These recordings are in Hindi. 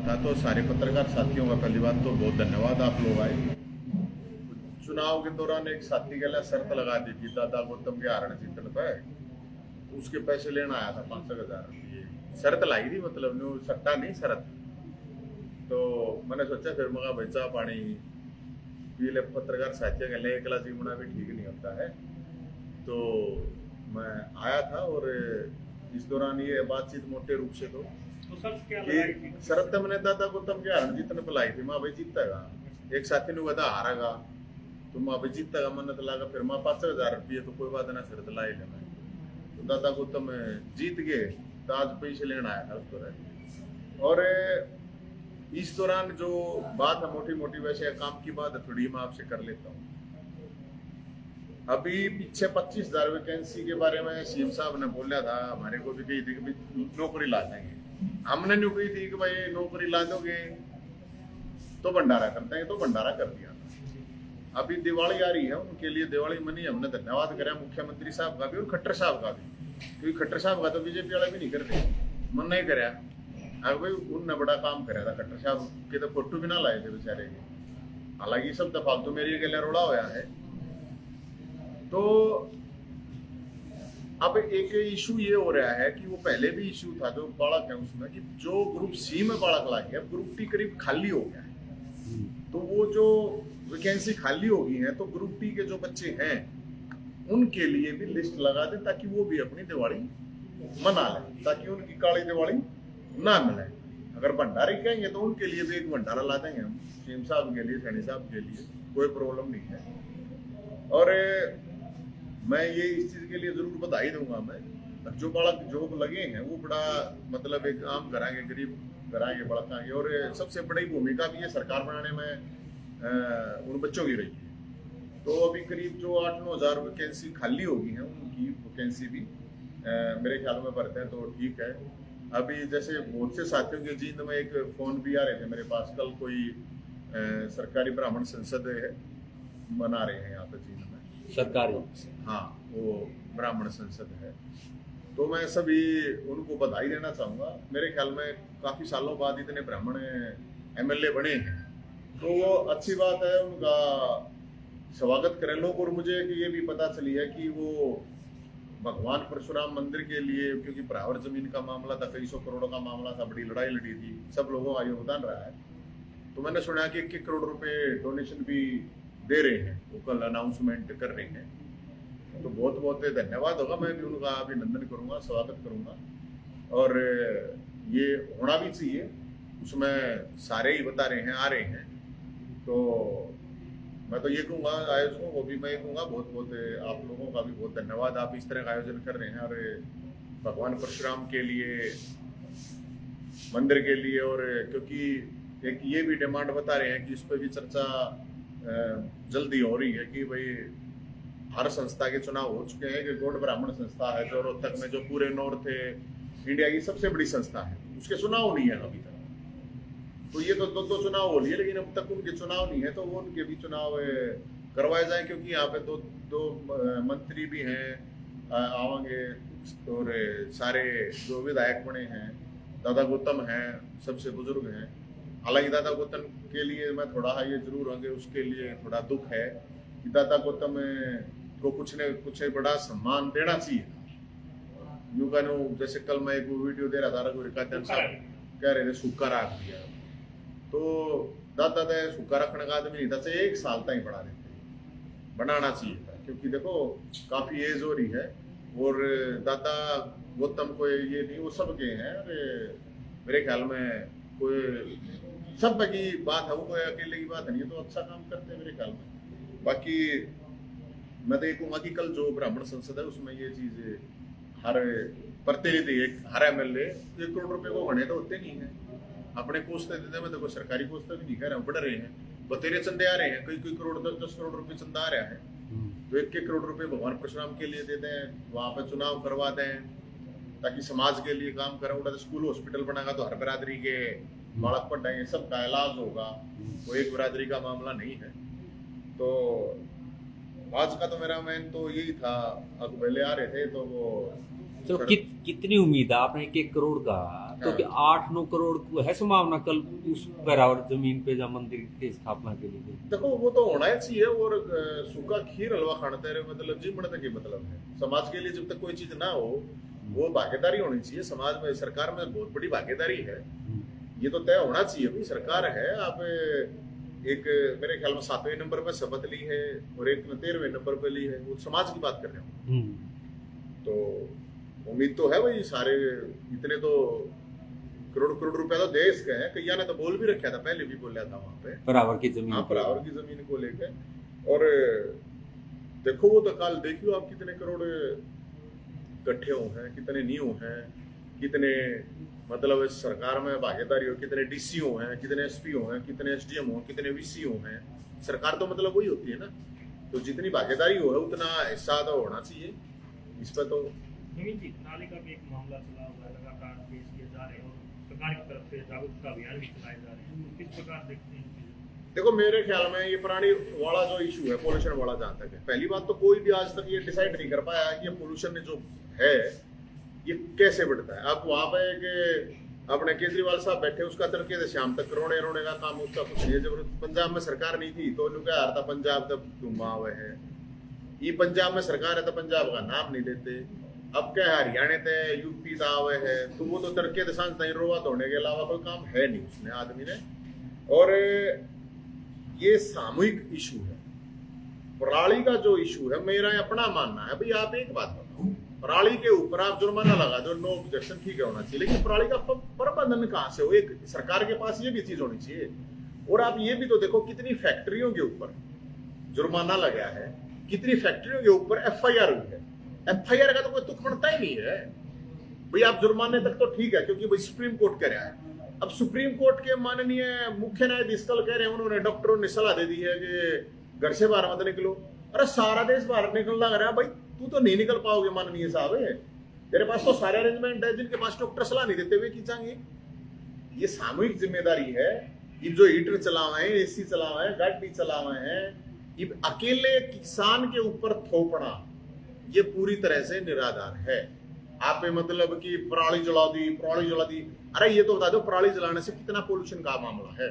था। तो सारे पत्रकार साथियों का पहली बात तो बहुत धन्यवाद, आप लोग आए। चुनाव के दौरान एक साथी के लिए शर्त लगा दी थी दादा गौतम के हारण जीतने पे, उसके पैसे लेना आया था 500,000 रुपये। शर्त लाई थी, मतलब न्यू सट्टा नहीं, शर्त। तो मैंने सोचा फिर मगा बेचा पानी पीले पत्रकार साथियों के लिए एकला जीवना भी ठीक नहीं होता है। तो मैं आया था और इस दौरान ये बातचीत मोटे रूप से तो शरत मैंने दादा गौतम के हारण जीतने पे लाई थी, माँ भाई जीतेगा। एक साथी ने बता हारेगा तो माँ भाई जीतेगा, मन तो लगा फिर माँ 5,000 रुपये तो कोई बात ना, शरत लाई ले मैं। तो दादा गौतम जीत गए तो आज पैसे लेना आया था उसको। और इस दौरान जो बात है मोटी मोटी, वैसे काम की बात है थोड़ी, मैं आपसे कर लेता हूँ। अभी पीछे 25,000 वैकेंसी के बारे में सीएम साहब ने बोला था, हमारे को भी कही थी कि नौकरी ला देंगे। हमने नहीं कही थी कि भाई नौकरी ला दोगे तो भंडारा कर देंगे, तो भंडारा कर दिया। अभी दिवाली आ रही है, उनके लिए दिवाली मनी हमने धन्यवाद करा मुख्यमंत्री साहब का भी और खट्टर साहब का भी, क्योंकि खट्टर साहब का तो बीजेपी वाला भी नहीं करते, मन नहीं कराया। अगर भाई उनने बड़ा काम कराया था, खट्टर साहब के तो फोटो भी ना लाए थे बेचारे के। हालांकि सब तो फालतू मेरी के लिए रोड़ा होया है। तो अब एक इशू ये हो रहा है कि वो पहले भी इशू था जो बालक है उसमें, कि जो ग्रुप सी में बालक लाए, अब ग्रुप टी करीब खाली हो गया है। तो वो जो वैकेंसी खाली हो गई है, तो ग्रुप टी के जो बच्चे हैं उनके लिए भी लिस्ट लगा दें, ताकि वो भी अपनी दिवाली मना लें, ताकि उनकी काली दिवाली ना मिले। अगर भंडारे कहेंगे तो उनके लिए भी एक भंडारा ला देंगे हम, सीएम साहब के लिए, सैनी साहब के लिए, कोई प्रॉब्लम नहीं है। और मैं ये इस चीज के लिए जरूर बधाई दूंगा। मैं जो बालक जॉब लगे हैं वो बड़ा मतलब एक आम कराएंगे, गरीब कराएंगे, बढ़ाएंगे। और सबसे बड़ी भूमिका भी ये सरकार बनाने में उन बच्चों की रही है। तो अभी करीब जो 8-9 हज़ार वैकेंसी खाली होगी हैं, उनकी वैकेंसी भी मेरे ख्याल में भरते हैं तो ठीक है। अभी जैसे बहुत से साथियों के जींद में एक फोन भी आ रहे थे मेरे पास, कल कोई सरकारी ब्राह्मण संसद है मना रहे हैं यहाँ पे जींद में, सरकारी, हाँ वो ब्राह्मण संसद है। तो मैं सभी उनको बधाई देना चाहूँगा। मेरे ख्याल में काफ़ी सालों बाद इतने ब्राह्मण एमएलए बने हैं, तो वो अच्छी बात है, उनका स्वागत करें लोग। और मुझे ये भी पता चली है कि वो भगवान परशुराम मंदिर के लिए, क्योंकि बराबर जमीन का मामला था, कई सौ करोड़ का मामला था, बड़ी लड़ाई लड़ी थी, सब लोगों का योगदान रहा है। तो मैंने सुना कि 1 करोड़ रुपए डोनेशन भी दे रहे हैं, वो कल अनाउंसमेंट कर रहे हैं। तो बहुत बहुत धन्यवाद होगा, मैं भी उनका अभिनंदन करूंगा, स्वागत करूंगा। और ये होना भी चाहिए, उसमें सारे ही बता रहे हैं, आ रहे हैं। तो मैं तो ये कहूँगा आयोजकों को भी, मैं ये कहूँगा बहुत बहुत आप लोगों का भी बहुत धन्यवाद, आप इस तरह का आयोजन कर रहे हैं। और भगवान परशुराम के लिए, मंदिर के लिए, और क्योंकि एक ये भी डिमांड बता रहे हैं कि इस पर भी चर्चा जल्दी हो रही है कि भाई हर संस्था के चुनाव हो चुके हैं, कि गौड़ ब्राह्मण संस्था है जो रोहतक में, जो पूरे नॉर्थ इंडिया की सबसे बड़ी संस्था है, उसके चुनाव नहीं है अभी तक। तो ये तो 2 चुनाव हो लिए, लेकिन अब तक उनके चुनाव नहीं है, तो वो उनके भी चुनाव करवाए जाए, क्योंकि यहाँ पे दो मंत्री भी हैं आवेंगे, और सारे जो विधायक बने हैं, दादा गौतम हैं, सबसे बुजुर्ग हैं। हालांकि दादा गौतम के लिए मैं थोड़ा ये जरूर होंगे, उसके लिए थोड़ा दुख है कि दादा गौतम को कुछ न कुछ बड़ा सम्मान देना चाहिए। यूं कहूँ, जैसे कल मैं एक वीडियो दे रहा था, रघुवीर कादन साहब कह रहे थे सूखा रख दिया, तो दादा ने सूखा रखने का आदमी नहीं था, 1 साल तक ही बढ़ा देते, बनाना चाहिए था। क्योंकि देखो काफी एज हो रही है, और दादा गौतम को ये नहीं, वो सबके हैं। मेरे ख्याल में कोई सब की बात है, वो कोई अकेले की बात नहीं है, तो अच्छा काम करते हैं मेरे ख्याल में। बाकी मैं तो ये कहूँगा कि कल जो ब्राह्मण संसद है उसमें ये चीज, हर प्रतिनिधि, हर एमएलए 1 करोड़ रुपए को गणे तो होते नहीं है, अपने पोस्ते देते, मैं देखो सरकारी पोस्ते भी नहीं कह रहा हूँ, बढ़ रहे हैं, बतेरे चंदे आ रहे हैं, कई करोड़ 10 करोड़ रुपए चंदा आ रहा है। तो 1 करोड़ रुपए भगवान परशुराम के लिए दे दें, वहां पर चुनाव करवा दें, ताकि समाज के लिए काम करें। उधर स्कूल हॉस्पिटल बनाएगा तो हर बिरादरी के बालक पढ़ाएंगे, सबका इलाज होगा, वो एक बिरादरी का मामला नहीं है। तो आज का तो मेरा मेन तो यही था। अब पहले आ रहे थे तो वो चलो कितनी उम्मीद है आपने 1 करोड़ का, तो हाँ। क्या 8-9 करोड़ को है संभावना कल उस बराबर जमीन पे जहाँ मंदिर की स्थापना के लिए? देखो वो तो होना ही चाहिए। और सूखा खीर हलवा खाना तेरे मतलब जी मरने के मतलब है। समाज के लिए जब तक कोई चीज ना हो वो भागीदारी होनी चाहिए। समाज में सरकार में बहुत बड़ी भागीदारी है। ये तो तय होना चाहिए भाई। सरकार है, आप एक मेरे ख्याल में 7वें नंबर पे शपथ ली है और एक में 13वें नंबर पे ली है। वो समाज की बात कर रहे हो। तो उम्मीद तो है भाई सारे इतने तो करोड़ करोड़ रुपया तो देश के हैं। कैया ने तो बोल भी रखा था, पहले भी बोला था वहां पे बराबर की जमीन। हाँ, बराबर की जमीन को लेकर। और देखो वो तो कल देखियो आप कितने करोड़ इकट्ठे हुए हैं, कितने न्यू हैं, कितने मतलब इस सरकार में भागीदारी हो, कितने डीसीओ हैं, कितने एसपीओ हैं, कितने एसडीएम हो, कितने वीसीओ हैं। सरकार तो मतलब वही होती है ना। तो जितनी भागीदारी हो उतना हिस्सा तो होना चाहिए इस पर। तो नवीन जी, नाले का भी एक मामला चला हुआ है, लगातार पेश किए जा रहे हैं और सरकार की तरफ से जागरूकता अभियान भी चलाए जा रहे हैं, तो किस प्रकार देखते हैं? देखो मेरे ख्याल में ये पुरानी वाला जो इशू है पोल्यूशन वाला, जहाँ तक है, पहली बात तो कोई भी आज तक ये डिसाइड नहीं कर पाया कि ये पोल्यूशन जो है ये कैसे बढ़ता है। अब वहां पे एक अपने केजरीवाल साहब बैठे, उसका तरीके से शाम तक रोने रोने का काम, उसका कुछ नहीं है। जब पंजाब में सरकार नहीं थी तो क्या हार था पंजाब तब घुमा हुए है। ये पंजाब में सरकार है तो पंजाब का नाम नहीं लेते। अब क्या हरियाणा थे, यूपी था हुए है, तो वो तो तड़के दसांज तक रोवा धोने के अलावा कोई काम है नहीं उसने आदमी ने। और ये सामूहिक इशू है। पराली का जो इशू है, मेरा अपना मानना है भाई, आप एक बात बताओ, पराली के ऊपर आप जुर्माना लगा दो, नो ऑब्जेक्शन, ठीक है होना चाहिए, लेकिन पराली का प्रबंधन कहाँ से हो? एक सरकार के पास ये भी चीज होनी चाहिए। और आप ये भी तो देखो कितनी फैक्ट्रियों के ऊपर जुर्माना लगा है, कितनी फैक्ट्रियों के ऊपर एफआईआर हुई है। एफआईआर का तो कोई तुक बनता ही नहीं है भाई। आप जुर्माने तक तो ठीक है क्योंकि भाई सुप्रीम कोर्ट कह रहा है। अब सुप्रीम कोर्ट के माननीय मुख्य न्यायाधीश कल कह रहे हैं, उन्होंने डॉक्टरों ने सलाह दे दी है कि घर से बाहर मत निकलो। अरे सारा देश बाहर निकलना लग रहा है भाई, तू तो नहीं निकल पाओगे माननीय साहब। तेरे पास तो सारे अरेंजमेंट है, जिनके पास डॉक्टर सलाह नहीं देते हुए खींचाएंगे। ये सामूहिक जिम्मेदारी है। ये जो हीटर चलावे हैं, एसी चलावे हैं, गाड़ी चलावे हैं, ये अकेले किसान के ऊपर थोपना ये पूरी तरह से निराधार है। आप मतलब कि पराली जला दी, पराली जला दी। अरे ये तो बता दो पराली जलाने से कितना पोल्यूशन का मामला है।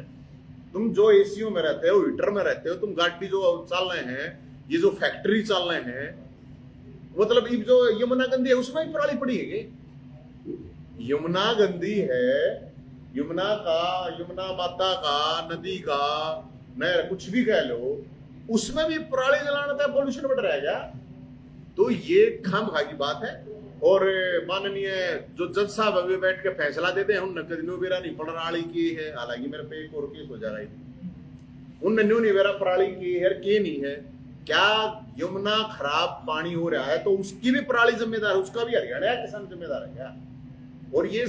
तुम जो एसीओ में रहते हो, हीटर में रहते हो, तुम गाड़ी जो चल रहे हैं, ये जो फैक्ट्री चल रहे हैं, मतलब ये जो यमुना गंदी है उसमें भी पराली पड़ी है। यमुना गंदी है, यमुना माता का, नदी का, नहर कुछ भी कह लो, उसमें भी पराली जलाना था, पोल्यूशन बढ़ रहा है क्या? तो ये खामखा की बात है। और माननीय जो जज साहब अभी बैठ के फैसला देते हैं, उन नकदियों बेरा नहीं पराली की है। हालांकि मेरे पे एक और केस हो जा रहा है, उन न्यू नहीं बेरा पराली की है के नहीं है। क्या यमुना खराब पानी हो रहा है तो उसकी भी पराली जिम्मेदार है, उसका भी हरियाणा किसान जिम्मेदार है क्या? और ये